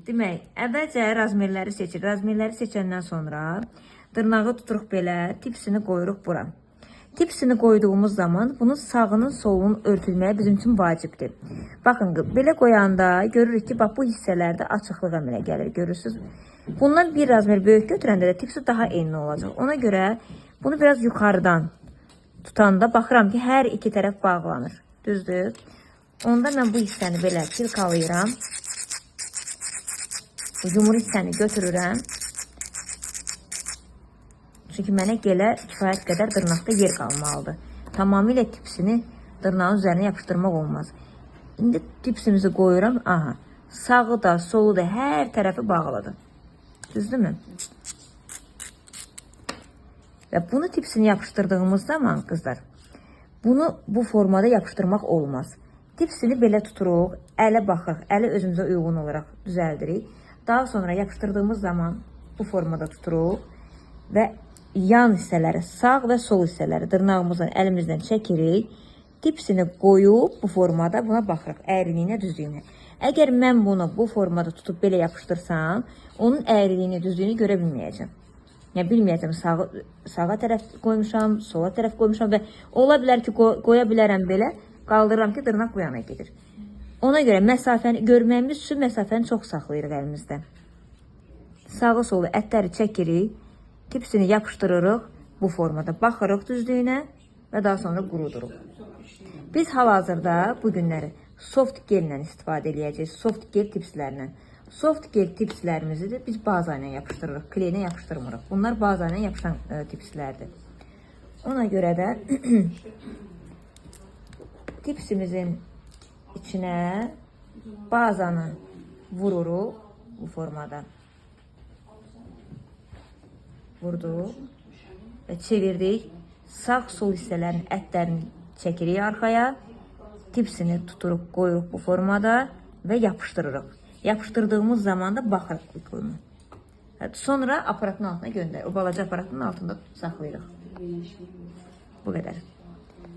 Demək, əvvəlcə razmerləri seçir. Razmerləri seçəndən sonra dırnağı tuturuq belə, tipsini qoyuruq bura. Tipsini qoyduğumuz zaman bunun sağının solunun örtülməyə bizim üçün vacibdir. Baxın, belə qoyanda görürük ki, bax bu hissələrdə açıqlıq əmələ gəlir, görürsünüz. Bundan bir razmer böyük götürəndə də tipsi daha enli olacaq. Ona görə bunu biraz yuxarıdan tutanda baxıram ki, hər iki tərəf bağlanır. Düzdür? Onda mən bu hissəni belə silkalayıram. Yumru hissəni götürürəm. Çünki mənə gələ kifayət qədər dırnaqda yer qalmalıdır. Tamamilə tipsini dırnağın üzərinə yapışdırmaq olmaz. İndi tipsimizi qoyuram. Aha, sağı da, solu da hər tərəfi bağladım. Düzdürmü? Və bunu tipsini yapıştırdığımız zaman qızlar, bunu bu formada yapışdırmaq olmaz. Tipsini belə tuturuq, ələ baxırıq, ələ özümüzə uyğun olaraq düzəldirik. Daha sonra yapıştırdığımız zaman bu formada tuturuq və yan hissələri, sağ və sol hissələri dırnağımızdan, əlimizdən çəkirik. Tipsini qoyub bu formada buna baxırıq, əyriliyinə, düzlüyünə. Əgər mən bunu bu formada tutub belə yapışdırsam, onun əyriliyini, düzlüyünü görə bilməyəcəm. Yəni, bilməyəcəm, sağa tərəf qoymuşam, sola tərəf qoymuşam və ola bilər ki, qoya bilərəm belə, qaldırıram ki, dırnaq bu yana gedir. Ona görə məsafəni görməyimiz üçün məsafəni çox saxlayırıq əlimizdə. Sağı solu ətləri çəkirik, tipsini yapışdırırıq bu formada, baxırıq düzlüyünə və daha sonra quruduruq. Biz hal-hazırda bu günləri soft gellə istifadə edəcəyik, soft gel tipslərlə. Soft gel tipslərimizi də biz baza ilə yapışdırırıq, kleyinə yapışdırmırıq. Bunlar baza ilə yapışan tipslərdir. Ona görə də tipsimizin içinə bazanı vururuq bu formada. Vurduq və çevirdik. Sağ-sol hissələrin ətlərini çəkirik arxaya. Tipsini tuturuq, qoyuruq bu formada və yapışdırırıq. Yapışdırdığımız zaman da baxırıq bu qoyunu. Sonra aparatın altına göndərir. O balaca aparatın altında saxlayırıq. Bu qədər.